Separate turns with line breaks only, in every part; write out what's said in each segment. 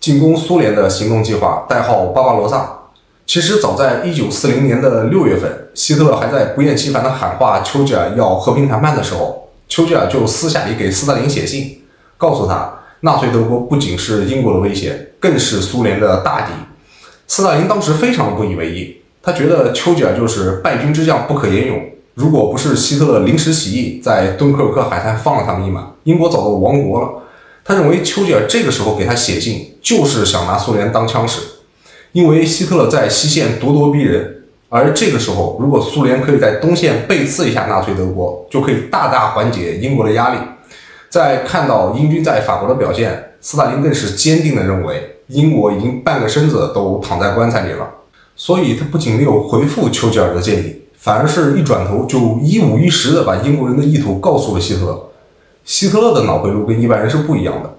进攻苏联的行动计划代号巴巴罗萨。其实早在1940年的6月份，希特勒还在不厌其烦地喊话丘吉尔要和平谈判的时候，丘吉尔就私下里给斯大林写信，告诉他纳粹德国不仅是英国的威胁，更是苏联的大敌。斯大林当时非常不以为意，他觉得丘吉尔就是败军之将不可言勇，如果不是希特勒临时起意在敦刻尔克海滩放了他们一马，英国早都亡国了。他认为丘吉尔这个时候给他写信，就是想拿苏联当枪使，因为希特勒在西线咄咄逼人，而这个时候如果苏联可以在东线背刺一下纳粹德国，就可以大大缓解英国的压力。在看到英军在法国的表现，斯大林更是坚定地认为英国已经半个身子都躺在棺材里了，所以他不仅没有回复丘吉尔的建议，反而是一转头就一五一十地把英国人的意图告诉了希特勒。希特勒的脑回路跟一般人是不一样的，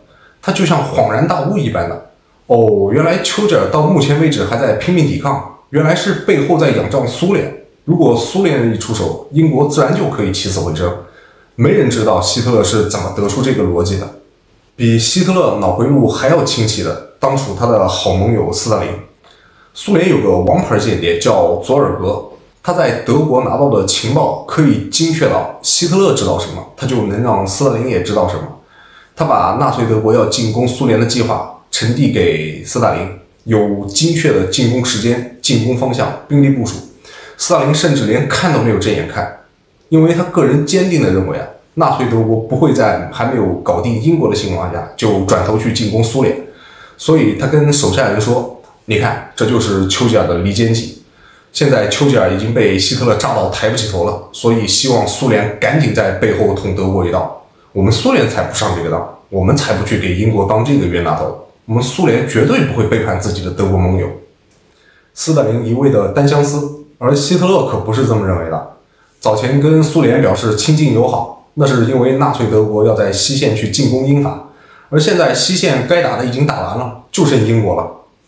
他就像恍然大悟一般的，原来丘吉尔到目前为止还在拼命抵抗，原来是背后在仰仗苏联，如果苏联人一出手，英国自然就可以起死回生。没人知道希特勒是怎么得出这个逻辑的。比希特勒脑回路还要清晰的，当属他的好盟友斯大林。苏联有个王牌间谍叫佐尔格，他在德国拿到的情报可以精确到希特勒知道什么，他就能让斯大林也知道什么。他把纳粹德国要进攻苏联的计划呈递给斯大林，有精确的进攻时间、进攻方向、兵力部署。斯大林甚至连看都没有正眼看，因为他个人坚定地认为纳粹德国不会在还没有搞定英国的情况下就转头去进攻苏联，所以他跟手下人说：“你看，这就是丘吉尔的离间计。现在丘吉尔已经被希特勒炸到抬不起头了，所以希望苏联赶紧在背后捅德国一刀。我们苏联才不上这个当，我们才不去给英国当这个冤大头。我们苏联绝对不会背叛自己的德国盟友。”斯大林一味的单相思，而希特勒可不是这么认为的。早前跟苏联表示亲近友好，那是因为纳粹德国要在西线去进攻英法，而现在西线该打的已经打完了，就剩英国了。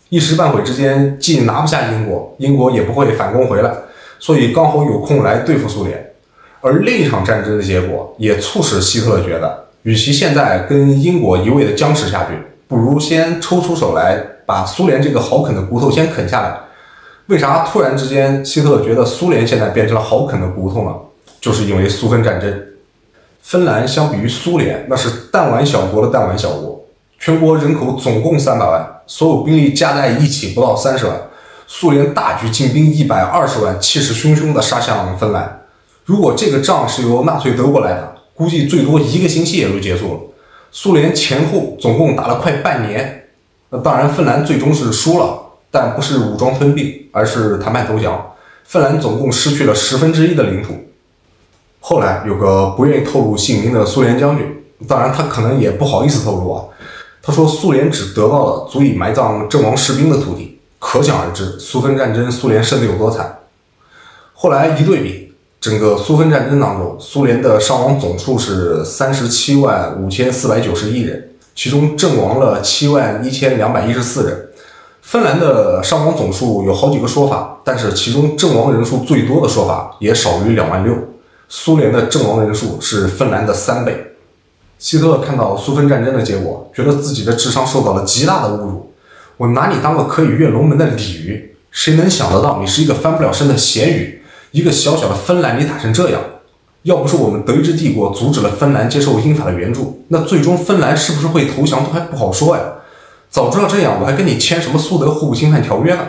一时半会之间既拿不下英国，英国也不会反攻回来，所以刚好有空来对付苏联。而另一场战争的结果也促使希特勒觉得，与其现在跟英国一味的僵持下去，不如先抽出手来把苏联这个好啃的骨头先啃下来。为啥突然之间希特勒觉得苏联现在变成了好啃的骨头呢？就是因为苏芬战争。芬兰相比于苏联，那是弹丸小国的弹丸小国，全国人口总共300万，所有兵力加在一起不到30万。苏联大举进兵120万，气势汹汹地杀向芬兰。如果这个仗是由纳粹德国来打，估计最多1个星期也就结束了。苏联前后总共打了快半年。当然芬兰最终是输了，但不是武装吞并，而是谈判投降。芬兰总共失去了1/10的领土。后来有个不愿意透露姓名的苏联将军，当然他可能也不好意思透露他说苏联只得到了足以埋葬阵亡士兵的土地，可想而知苏芬战争苏联胜得有多惨。后来一对比，整个苏芬战争当中，苏联的伤亡总数是375491人，其中阵亡了71214人。芬兰的伤亡总数有好几个说法，但是其中阵亡人数最多的说法也少于26000。苏联的阵亡人数是芬兰的3倍。希特勒看到苏芬战争的结果，觉得自己的智商受到了极大的侮辱。我拿你当个可以跃龙门的鲤鱼，谁能想得到你是一个翻不了身的咸鱼？一个小小的芬兰你打成这样，要不是我们德意志帝国阻止了芬兰接受英法的援助，那最终芬兰是不是会投降都还不好说呀。早知道这样，我还跟你签什么苏德互不侵犯条约呢？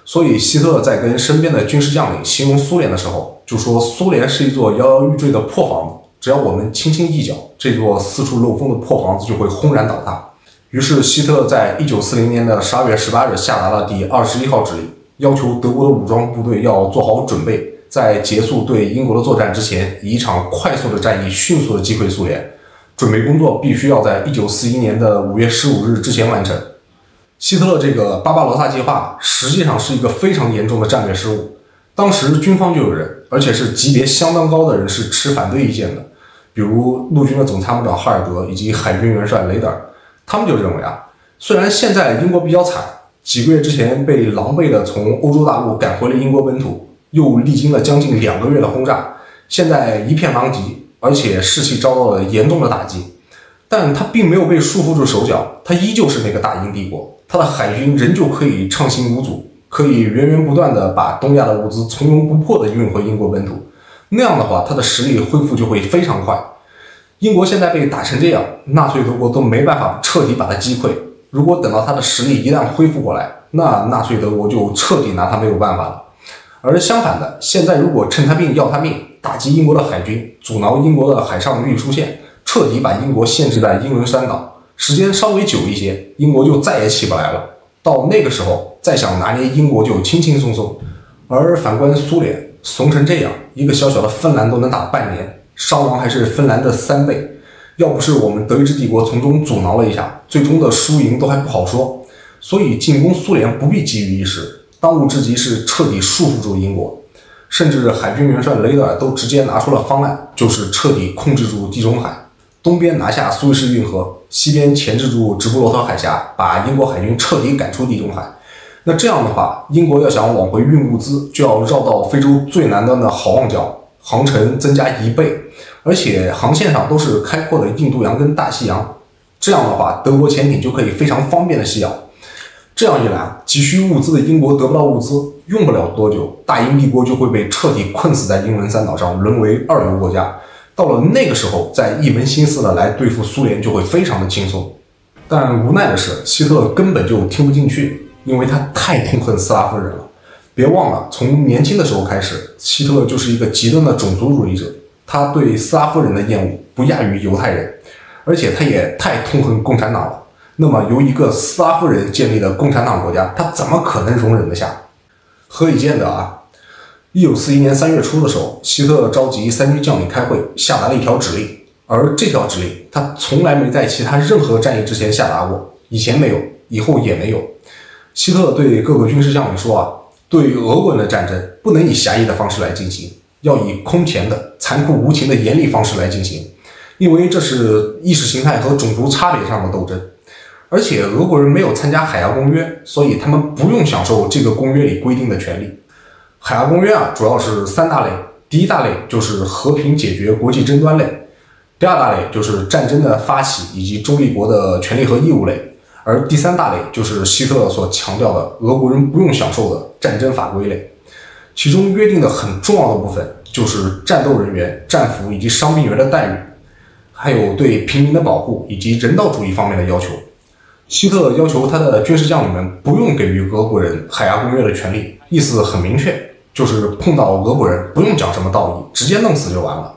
所以希特勒在跟身边的军事将领形容苏联的时候，就说苏联是一座摇摇欲坠的破房子，只要我们轻轻一脚，这座四处漏风的破房子就会轰然倒塌。于是希特勒在1940年的12月18日下达了第21号指令，要求德国的武装部队要做好准备，在结束对英国的作战之前，以一场快速的战役迅速的击溃苏联。准备工作必须要在1941年的5月15日之前完成。希特勒这个巴巴罗萨计划实际上是一个非常严重的战略失误。当时军方就有人，而且是级别相当高的人是持反对意见的，比如陆军的总参谋长哈尔德以及海军元帅雷德尔，他们就认为虽然现在英国比较惨，几个月之前被狼狈的从欧洲大陆赶回了英国本土，又历经了将近2个月的轰炸，现在一片狼藉，而且士气遭到了严重的打击。但他并没有被束缚住手脚，他依旧是那个大英帝国，他的海军仍旧可以畅行无阻，可以源源不断的把东亚的物资从容不迫的运回英国本土。那样的话，他的实力恢复就会非常快。英国现在被打成这样，纳粹德国都没办法彻底把他击溃。如果等到他的实力一旦恢复过来，那纳粹德国就彻底拿他没有办法了。而相反的，现在如果趁他病要他命，打击英国的海军，阻挠英国的海上运输线，彻底把英国限制在英伦三岛，时间稍微久一些，英国就再也起不来了。到那个时候，再想拿捏英国就轻轻松松。而反观苏联，怂成这样，一个小小的芬兰都能打半年，伤亡还是芬兰的3倍。要不是我们德意志帝国从中阻挠了一下，最终的输赢都还不好说。所以进攻苏联不必急于一时，当务之急是彻底束缚住英国。甚至海军元帅雷德尔都直接拿出了方案，就是彻底控制住地中海，东边拿下苏伊士运河，西边钳制住直布罗陀海峡，把英国海军彻底赶出地中海。那这样的话，英国要想往回运物资，就要绕到非洲最南端的好望角，航程增加1倍，而且航线上都是开阔的印度洋跟大西洋。这样的话，德国潜艇就可以非常方便的西咬。这样一来，急需物资的英国得不到物资，用不了多久，大英帝国就会被彻底困死在英伦三岛上，沦为2流国家。到了那个时候，再一门心思的来对付苏联，就会非常的轻松。但无奈的是，希特勒根本就听不进去，因为他太痛恨斯拉夫人了。别忘了，从年轻的时候开始，希特勒就是一个极端的种族主义者，他对斯拉夫人的厌恶不亚于犹太人，而且他也太痛恨共产党了。那么由一个斯拉夫人建立的共产党国家，他怎么可能容忍得下？何以见得啊？1941年3月初的时候，希特勒召集3军将领开会，下达了一条指令，而这条指令他从来没在其他任何战役之前下达过，以前没有，以后也没有。希特勒对各个军事将领说啊，对俄国人的战争不能以狭义的方式来进行，要以空前的、残酷无情的严厉方式来进行，因为这是意识形态和种族差别上的斗争。而且俄国人没有参加海牙公约，所以他们不用享受这个公约里规定的权利。海牙公约啊，主要是3大类，第一大类就是和平解决国际争端类，第二大类就是战争的发起以及中立国的权利和义务类，而第3大类就是希特勒所强调的俄国人不用享受的战争法规类。其中约定的很重要的部分就是战斗人员、战俘以及伤病员的待遇，还有对平民的保护以及人道主义方面的要求。希特勒要求他的军事将领们不用给予俄国人海牙公约的权利，意思很明确，就是碰到俄国人不用讲什么道义，直接弄死就完了。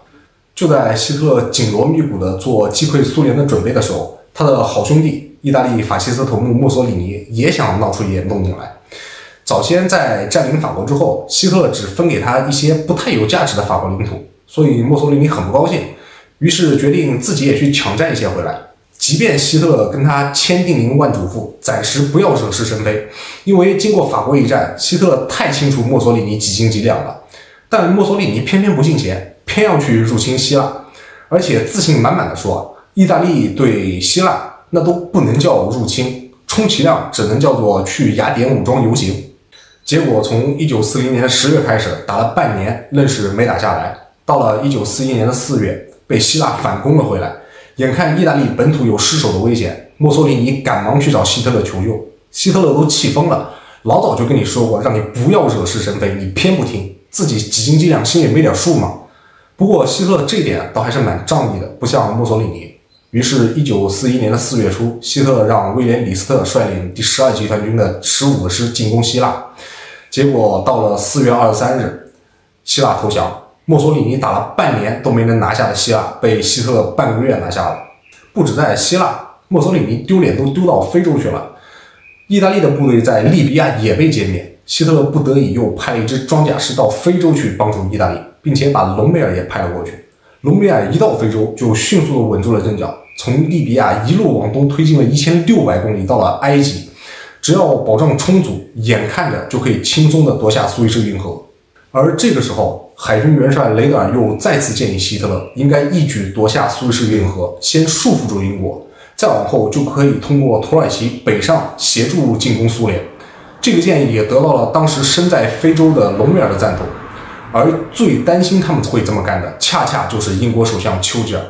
就在希特勒紧锣密鼓地做击溃苏联的准备的时候，他的好兄弟意大利法西斯头目墨索里尼也想闹出一点动静来。早先在占领法国之后，希特勒只分给他一些不太有价值的法国领土，所以墨索里尼很不高兴，于是决定自己也去抢占一些回来。即便希特勒跟他千叮咛万嘱咐，暂时不要惹是生非，因为经过法国一战，希特勒太清楚墨索里尼几斤几两了。但墨索里尼偏偏不信邪，偏要去入侵希腊，而且自信满满的说，意大利对希腊那都不能叫入侵，充其量只能叫做去雅典武装游行。结果从1940年10月开始，打了半年，愣是没打下来。到了1941年的4月，被希腊反攻了回来。眼看意大利本土有失守的危险，墨索里尼赶忙去找希特勒求救。希特勒都气疯了，老早就跟你说过，让你不要惹是生非，你偏不听，自己几斤几两心里没点数吗？不过希特勒这一点倒还是蛮仗义的，不像墨索里尼。于是1941年的4月初，希特勒让威廉·李斯特率领第12集团军的15个师进攻希腊。结果到了4月23日，希腊投降。墨索里尼打了半年都没能拿下的希腊，被希特勒半个月拿下了。不止在希腊，墨索里尼丢脸都丢到非洲去了。意大利的部队在利比亚也被歼灭，希特勒不得已又派了一支装甲师到非洲去帮助意大利，并且把隆美尔也派了过去。隆美尔一到非洲就迅速地稳住了阵脚，从利比亚一路往东推进了1600公里到了埃及。只要保障充足，眼看着就可以轻松地夺下苏伊士运河。而这个时候，海军元帅雷德尔又再次建议希特勒应该一举夺下苏伊士运河，先束缚住英国，再往后就可以通过土耳其北上协助进攻苏联。这个建议也得到了当时身在非洲的隆美尔的赞同。而最担心他们会这么干的，恰恰就是英国首相丘吉尔。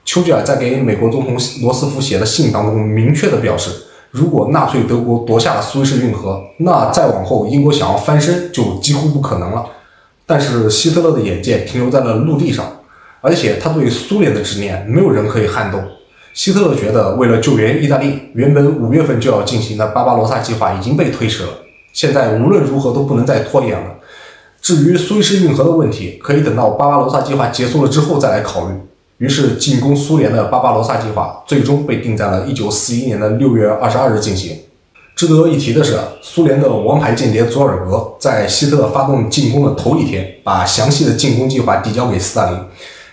丘吉尔在给美国总统罗斯福写的信当中明确地表示，如果纳粹德国夺下了苏伊士运河，那再往后英国想要翻身就几乎不可能了。但是希特勒的眼界停留在了陆地上，而且他对苏联的执念没有人可以撼动。希特勒觉得，为了救援意大利，原本5月份就要进行的巴巴罗萨计划已经被推迟了，现在无论如何都不能再拖延了。至于苏伊士运河的问题，可以等到巴巴罗萨计划结束了之后再来考虑。于是，进攻苏联的巴巴罗萨计划最终被定在了1941年的6月22日进行。值得一提的是，苏联的王牌间谍佐尔格在希特勒发动进攻的头一天，把详细的进攻计划递交给斯大林。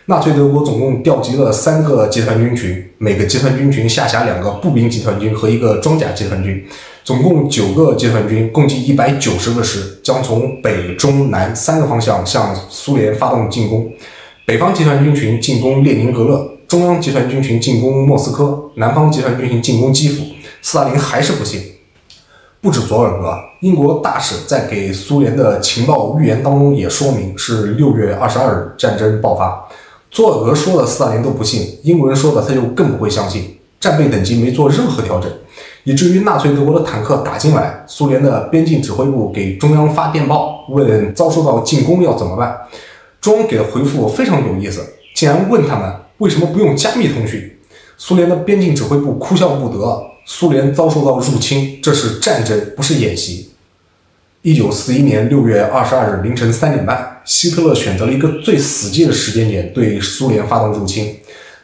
纳粹德国总共调集了3个集团军群，每个集团军群下辖2个步兵集团军和1个装甲集团军，总共9个集团军，共计190个师，将从北、中、南3个方向向苏联发动进攻。北方集团军群进攻列宁格勒，中央集团军群进攻莫斯科，南方集团军群进攻基辅。斯大林还是不信。不止佐尔格，英国大使在给苏联的情报预言当中也说明是6月22日战争爆发。佐尔格说的斯大林都不信，英国人说的他就更不会相信。战备等级没做任何调整，以至于纳粹德国的坦克打进来，苏联的边境指挥部给中央发电报，问遭受到进攻要怎么办。中央给的回复非常有意思，竟然问他们为什么不用加密通讯。苏联的边境指挥部哭笑不得，苏联遭受到入侵，这是战争，不是演习。1941年6月22日凌晨3点半，希特勒选择了一个最死寂的时间点对苏联发动入侵。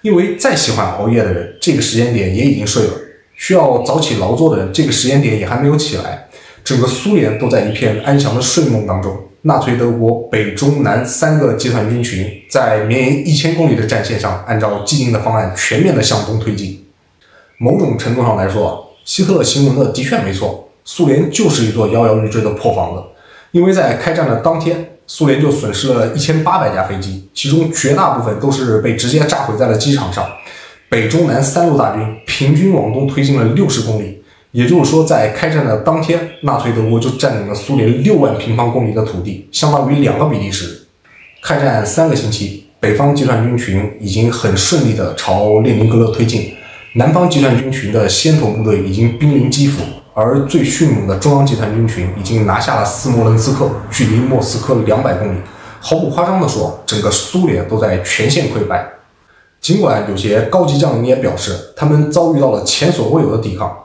因为再喜欢熬夜的人，这个时间点也已经睡了；需要早起劳作的人，这个时间点也还没有起来。整个苏联都在一片安详的睡梦当中。纳粹德国北、中、南3个集团军群在绵延1000公里的战线上，按照既定的方案全面地向东推进。某种程度上来说，希特勒形容的确没错，苏联就是一座摇摇欲坠的破房子。因为在开战的当天，苏联就损失了1800架飞机，其中绝大部分都是被直接炸毁在了机场上。北、中、南3路大军平均往东推进了60公里。也就是说，在开战的当天，纳粹德国就占领了苏联6万平方公里的土地，相当于2个比利时。开战3个星期，北方集团军群已经很顺利地朝列宁格勒推进，南方集团军群的先头部队已经兵临基辅，而最迅猛的中央集团军群已经拿下了斯摩棱斯克，距离莫斯科200公里。毫不夸张地说，整个苏联都在全线溃败。尽管有些高级将领也表示，他们遭遇到了前所未有的抵抗。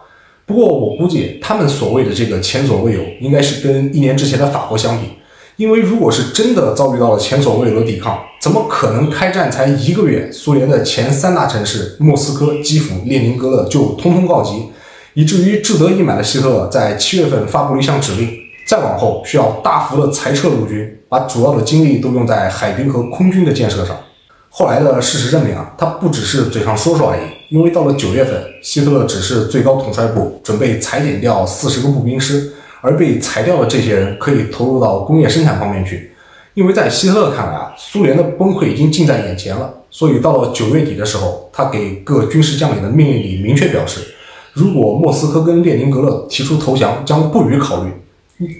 不过我估计他们所谓的这个前所未有，应该是跟1年之前的法国相比。因为如果是真的遭遇到了前所未有的抵抗，怎么可能开战才1个月，苏联的前3大城市莫斯科、基辅、列宁格勒就通通告急，以至于志得意满的希特勒在7月份发布了一项指令，再往后需要大幅的裁撤陆军，把主要的精力都用在海军和空军的建设上。后来的事实证明他不只是嘴上说说而已，因为到了9月份，希特勒指示最高统帅部准备裁减掉40个步兵师，而被裁掉的这些人可以投入到工业生产方面去。因为在希特勒看来苏联的崩溃已经近在眼前了，所以到了9月底的时候，他给各军事将领的命令里明确表示，如果莫斯科跟列宁格勒提出投降，将不予考虑。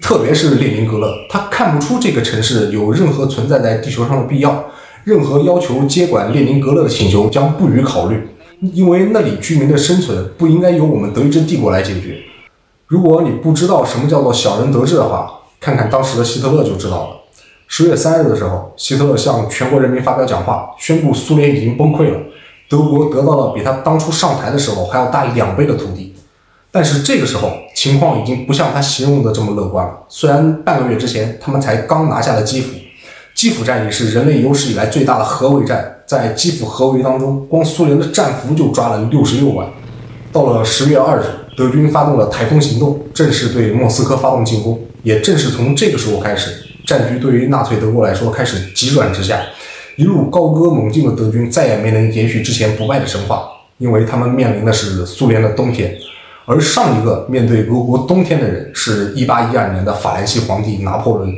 特别是列宁格勒，他看不出这个城市有任何存在在地球上的必要。任何要求接管列宁格勒的请求将不予考虑，因为那里居民的生存不应该由我们德意志帝国来解决。如果你不知道什么叫做小人得志的话，看看当时的希特勒就知道了。10月3日的时候，希特勒向全国人民发表讲话，宣布苏联已经崩溃了，德国得到了比他当初上台的时候还要大2倍的土地。但是这个时候情况已经不像他形容的这么乐观了。虽然半个月之前他们才刚拿下了基辅，基辅战役是人类有史以来最大的核围战，在基辅核围当中，光苏联的战俘就抓了66万。到了10月2日，德军发动了台风行动，正式对莫斯科发动进攻。也正是从这个时候开始，战局对于纳粹德国来说开始急转直下。一路高歌猛进的德军再也没能延续之前不败的神话，因为他们面临的是苏联的冬天。而上一个面对俄国冬天的人是1812年的法兰西皇帝拿破仑。